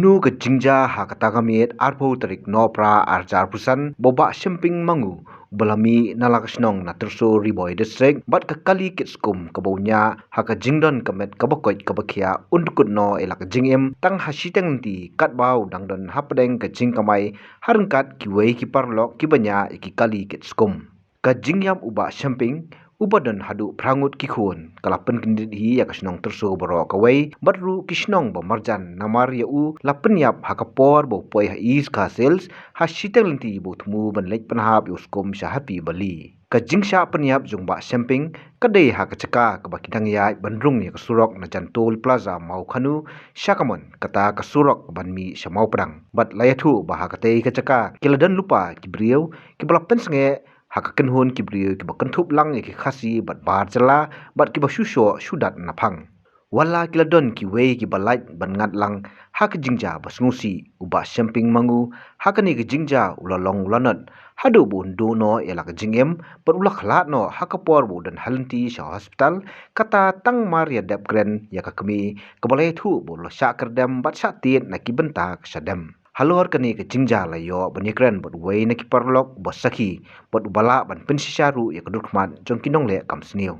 Unu ke jingja ha katagamit arpo tarik nopra arjar pusan boba shemping mangu belami nalakasnong na terso riboy district bat kekali kitskum kebaunya ha ke jingdon kemet kebakoit kebakia undukut no elak jingem tang hasiteng ti katbau dangdon hapdeng ke jingkamai harengkat kiwei kiparlok kibanya ikikali kitskum ke jingyam uba shemping ubadan hadu prangut kikhun kalapen kendit hi ya kasnong terso boro kawai batru kisnong bamarjan namar ya u lapen yap hakapor bo poi ha is ka sales ha shiteng ti bo thmu ban lek panhap yuskom sha happy bali ka jingsha penyap jungba samping kadai ha kacaka ka bakidang ya bandrung ya kasurok na jantol plaza mau khanu shakamon kata kasurok banmi shamau pedang bat layathu bah katai kacaka kiladan lupa kibriau kibalapen senge hakaken hon kibriyo kibakan thup lang ki khasi bat bar jala bat ki basusho sudat naphang wala kiladon ki wei ki balait ban ngat lang hak jingja basngusi uba samping mangu hakani ki jingja ulalong ulanat hadu bun do no elak jingem per ulah khlat no hakapor bu dan halenti sha hospital kata tang maria dep gren ya kakmi kebalai thu bu lo sha kerdam bat sha tin na ki benta sadam halor kani ke jingja la yo banikran bot wei na ki parlok bosaki bot bala ban pensisharu ya kedukmat jongkinong le kamsniu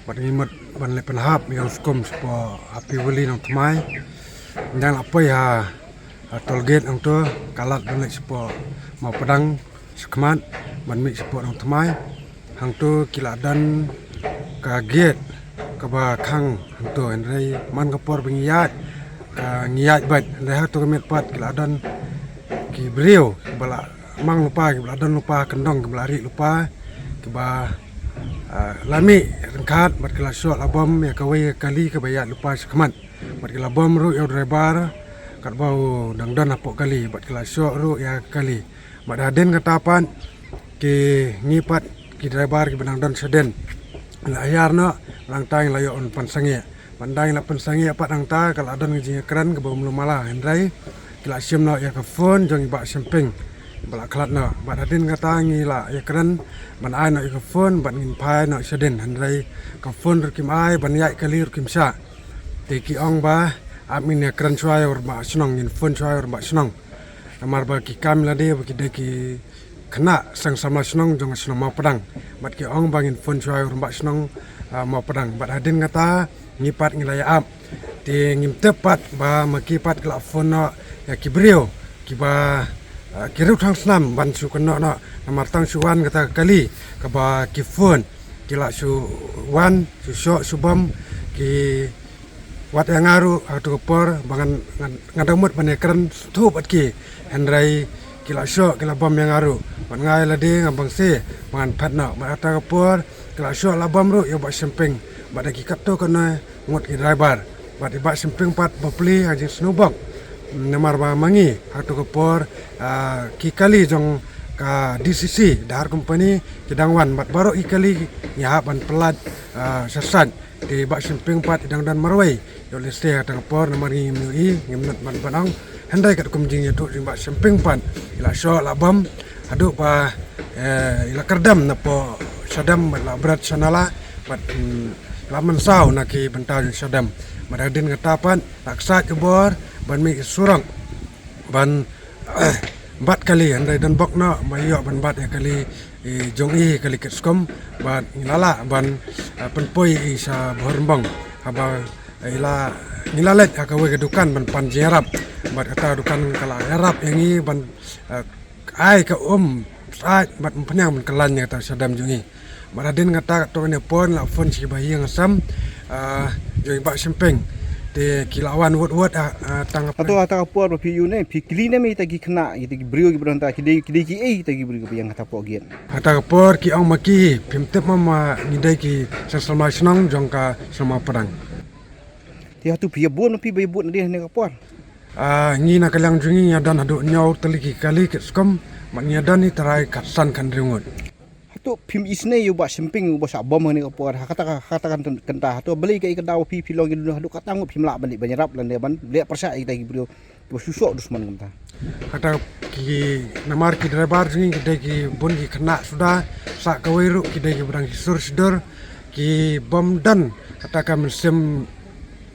bat ngimat ban le penhap yang skom spo api weli nang tmai nyang apai ha tolgate ang to kalat ban le spo mau pedang skmat ban mi spo nang tmai hang to kiladan kaget kaba khang hang to enrai man kapor bingiat ngiyat bat leha to kemet pat kiladan ki brio bala mang lupa ki baladan lupa kendong ki belari lupa ki ba lami rengkat bat kila shot labom ya kawai kali ke bayat lupa sekmat bat kila bom ru ya driver kat bau dangdan apok kali bat kila shot ru ya kali bat aden katapan ki ngipat ki driver ki benangdan seden la ayar no lang tang layo on pansange pandai la pensangi apa nang ta kalau ada ngiji keren ke bawah malah hendrai kila sim no ya ke phone jong ba samping bala klat no bat adin kata ngi la ya keren ban ai no ya ke phone ban ngin pai no seden hendrai ke phone kim ai ban ya kali kim sa te ki ong ba amin ya keren suai or ba snong ngin phone suai or ba snong amar ba ki kam la de ba ki de ki kena sang sama snong jong snong mau pedang bat ki ong bangin phone suai or ba snong mau pedang bat adin kata ngipat ngilaya ap ti ngim tepat ba makipat kala fono ya kibrio kiba kiru thang snam ban su kono no namar tang suwan kata kali kaba ki phone kila su wan su so subam ki wat yang ngaru atu por bangan ngadamut banekran tu pat ki hendrai kila so kila bom yang ngaru ban ngai lade ngabang se bangan patna mata por kila so labam ru yo ba samping bada kikat to kana ngot ki driver bat iba simping pat bapli haji snubak namar ba mangi hatu kopor ki kali jong ka DCC dahar company kidangwan bat baro ikali ya ban pelat sasan di ba simping pat idang dan marwai yo leste hatu kopor namar ngi ngimnat ban banang handai kat kumjing ya tu ba simping pat ila sho labam adu pa ila kerdam napo sadam la berat sanala bat laman sau naki bentar sadam madadin katapan taksa kebor ban mi surang ban bat kali andai dan bokno mayo ban bat ya kali jongi kali ketskom ban ngilala ban penpoi sa bormbang haba ila ngilalet akawe kedukan ban panjerap bat kata dukan kala arab yangi ban ai ka saat bat penyang ban kelan kata sadam jongi Maradin ngata to ne pon la fon si bayi ngasam joi ba sempeng te kilawan wot tang atau ata por pi yu ne pi kli ne mi tagi kena gitu brio ki bronta ki ki tagi brio ki yang kata po gen ata por ki ong maki pimtep mama ngidai ki sesama senang jongka sama perang ti hatu pi bon pi bayebut ne ne kapor ngi na kalang jungi dan adu nyau teliki kali keskom maknya dan ni terai katsan kan ringut tu pim isne yu ba simping ba sa bom ni kapor katakan kentah tu beli kai kedau pi long du hadu katang pim la balik banyarap lan ban le persa ai tagi brio tu susuk dusman kentah kata ki namar ki driver jingi ki ki bon ki kena sudah sa kawairu ki ki berang ki sur sidor ki bom dan katakan mesim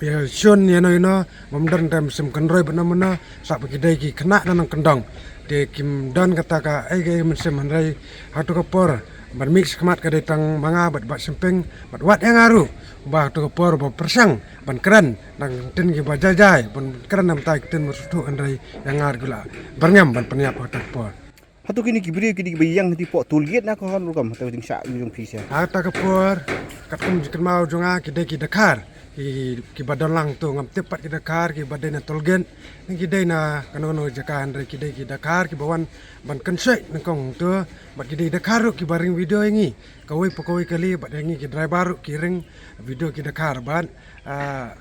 ya shun ya no memdan tam sim kanroi bana mana sak bagi dai ki kena nanang kendang de kim dan kata ka ai ge sim handai hatu kapor ban mix kemat ka tang manga bat sempeng bat wat yang aru ba hatu kapor ba persang ban keren nang tin ki ba jajai ban keren nam tai tin musutu handai yang ar gula berngam ban peniap hatu kapor hatu kini kibri kini bayang di pok tulgit na ko han rukam hatu jing sha yung pisa hatu kapor katum jikan mau jonga ki dai ki dakar ki badan lang tu ngam tepat ki Dakar ki badai na tolgen ni ki dai na kano jakan re ki dai ki Dakar ki bawan ban kensai nangkong tu bat ki dai Dakar ki baring video ingi kawai pokoi kali bat ingi ki driver ki ring video ki Dakar ban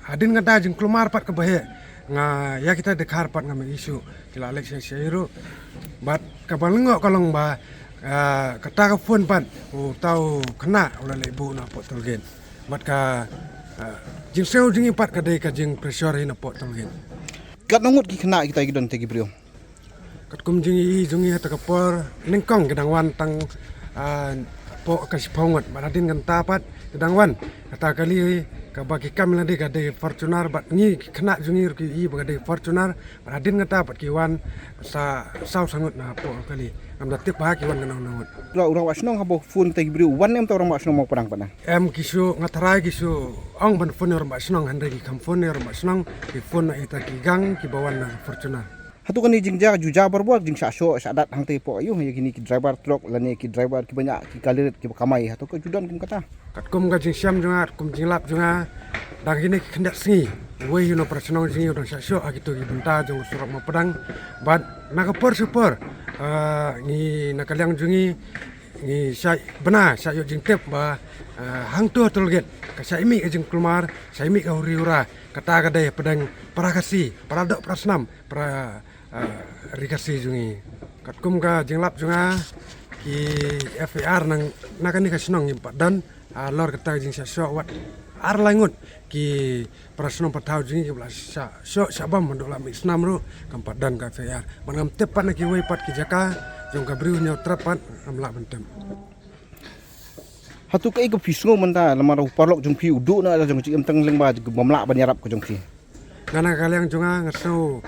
hadin ngada jing kelumar pat ke bahe nga ya kita Dakar pat ngam isu kila Alex Shairu bat kabalengok kolong ba kata ka phone pat tau kena oleh ibu na pot tolgen bat ka jing seo jing ipat kadai ka jing pressure ina pot tolgen kat nongut ki kena kita gidon te kibri kat kum jing i jungi hata kapor ningkong gedang wan tang po ka sipongot baradin kan tapat gedang wan kata kali ka bagi kam ladi ka dai Fortuner bat ni kena jungi ki i bagadai Fortuner baradin kan tapat ki wan sa sau sangut na po kali am da tip ba ki wan kan nongut orang wasnong habo phone te kibri wan em ta orang wasnong mau perang pana em kisu ngatarai kisu ong ban phone yor basnong handai ki kam phone yor basnong ki phone na ita ki gang ki bawan na Fortuner hatu kan jing ja juja berbuat jing sasho sadat hang te po ayu ya kini ki driver truck lani ki driver ki banyak ki kalir ki kamai hatu ka judan kum kata kat kum ka jing siam junga kum jing lap junga dak ini ki kendak singi wei no prasnong singi udang sasho akitu ki benta jong surak ma pedang ban nakapor super ni nakalyang jungi ni sai bena sai yo jing tep ba hang tu tolget ka sai mi jing kelmar sai mi ka uriura kata ka dai pedang parakasi paradok prasnam para rikasi jungi katkum ka jing lap junga ki FAR nang nakani ka sinong impat dan lor kata jing sa so wat ar langut ki prasnong patau jungi ki bla sa so sabam mandok la mi snam ru kampat dan ka FAR bangam tepat na ki wei pat ki jaka jong ka briu nyau trapat amla bentem hatu kai ko fisngo menta lamar parlok jong pi udu na jong ci em tang leng ba bomla ban yarap ko jong pi ngana kaliang junga ngaso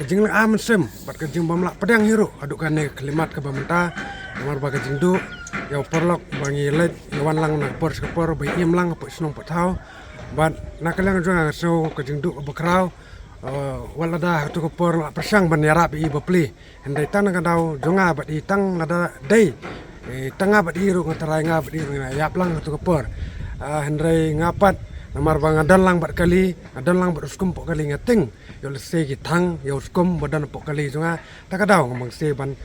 kejing lang aman sem bat kejing bomla pedang hero aduk kane kelimat ke bamenta lamar ba kejing du yau parlok bangi let yawan lang na por skapor bai im lang po snong patau bat na kaliang junga ngaso kejing du bakrau walada tu ko por la persang ban yarap i bapli hendai tang na kadau junga bat i tang nada dei tanga bat i ru ngatarai nga bat i ru yap lang tu ko por hendai ngapat namar bang adan lang bat kali adan lang bat uskum po kali ngating yo lese ki thang yo uskum badan po kali junga takadau ngomong se ban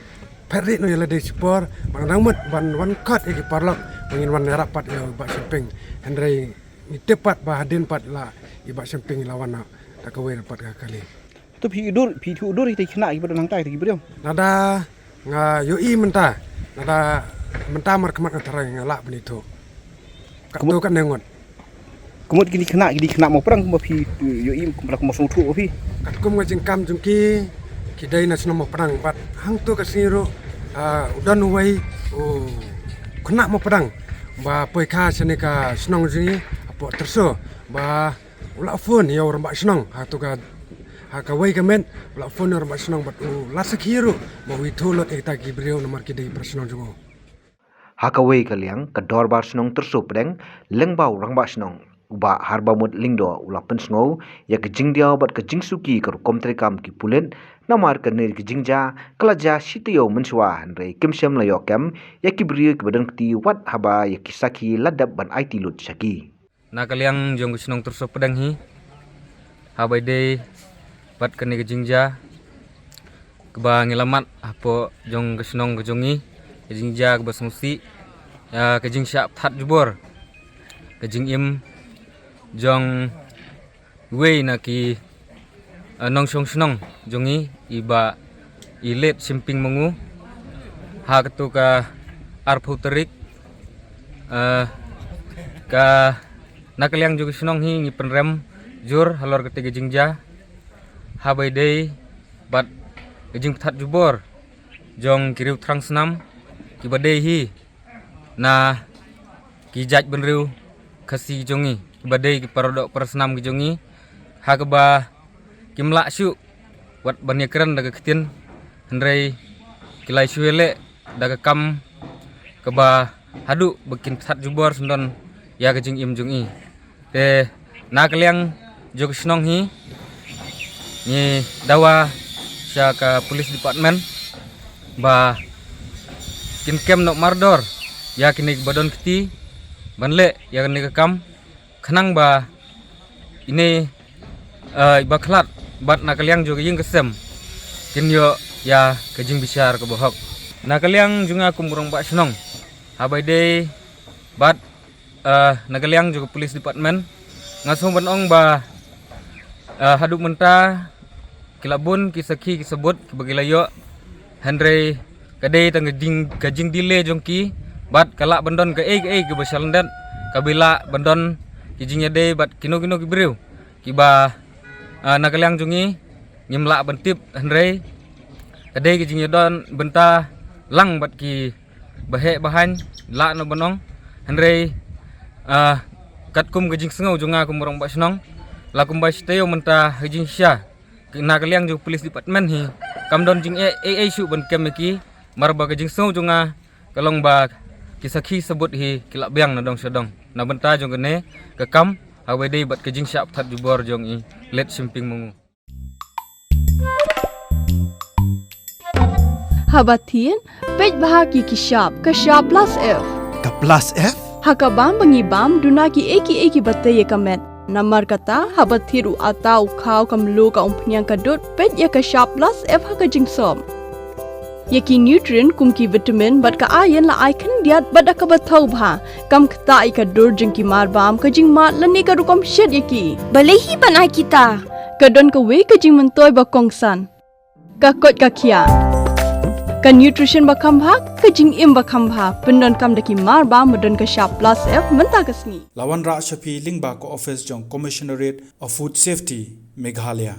perri no yala de spor bang namut ban wan cut ki parlok bangin wan rapat yo ba semping hendai ni tepat ba hadin pat la i ba semping lawan tak kawai dapat kali tu pi udur te kena ki badan hang tai te kibri nada nga yo i menta nada menta mar kemat ngatarai ngala benito katu kan nengot kumut kini kena mau perang kumba pi yo im kumba kumba sungtu pi katkum ngajing kam jungki kidai nas no perang bat hang tu kasiro udan wai kena mau perang ba poika seneka senong jingi apo terso ba ula phone yo rambak senong hatu ka wai kamen ula phone rambak senong bat lasak hero ba wi tholot eta ki brio nomor kidai personal jungo hakawai kaliang kador bar snong terso pedang lengbau rangbak snong uba harba mut lingdo ula pensngo ya ke jingdia bat ke jingsuki kar komtrekam ki pulen namar ke ner ki jingja kalaja sitio menswa andre kimsem layo kem ya ki brio ki badan kti wat haba ya kisaki ladap ban IT lut saki na kaliang jong kusnong terso pedang hi habai de bat kene ke jingja keba ngelamat apo jong kusnong ke jongi ke jingja ke basmusi ya ke jing syap that jubor ke jing im jong wei na ki nong song snong jongi iba ilet simping mengu ha ketu ka arputerik ka nakaliang juga senong hi ngi penrem jur halor ketiga jingja habai dei bat jing phat jubor jong kiriu trang senam kibadei hi na kijaj benriu kasi jongi badai ki parodok persenam ki jongi ha ke ba kimla syu wat banyakran daga ketin hendrai kilai syuele daga kam ke ba hadu bikin sat jubor sundon ya ke jing im jungi te na kaliang jog snong hi ni dawa sya ka police department ba kin kem nok mardor ya kini badon keti banle ya kini ke kam khanang ba ini ba khlat bat na kaliang juga ying kesem kin yo ya kejing besar ke bohok na kaliang juga kumurong ba snong habai de bat na kaliang juga police department ngasong banong ba haduk menta kilabun kisaki kisebut kebagilayo Henry kadai tang gajing dile jongki bat kala bandon ke ke basalandan kabila bandon kijingnya de bat kino kibriu kiba nakalyang jungi nyimla bentip Henry kadai kijingnya don benta lang bat ki bahe bahan la no banong Henry katkum gajing sengau junga kumurong basnong lakum basteo menta gajing sya nakalyang ju police department hi kamdon jing su ban kemeki marba gajing sengau junga kalong ba kisaki sebut hi kilak biang na dong sedong na benta jong kene ke kam awede bat gajing sya that jubor jong i let simping mungu Habatin pej bahaki kishap kashap plus F Ka plus F? hakabam bangibam dunaki eki bataye kamet namar kata habathiru atau khau kamlu ka umpnyang kadut pej ya kashap plus F hakajing som yaki nutrient kumki vitamin bat ka ayen la icon diat bat ka bathau bha kam khta ai ka dur jingki mar bam ka jing mat lani ka rukom shed yaki Balehi banai kita. kadon ka we ka jing mentoy ba kongsan ka kot ka khia ka nutrition ba khambha ka jing im ba khambha pendon kam daki mar ba modon ka sharp plus F menta kasni Lawan Ra Shafi Lingba Ko Office Jong Commissionerate of Food Safety Meghalaya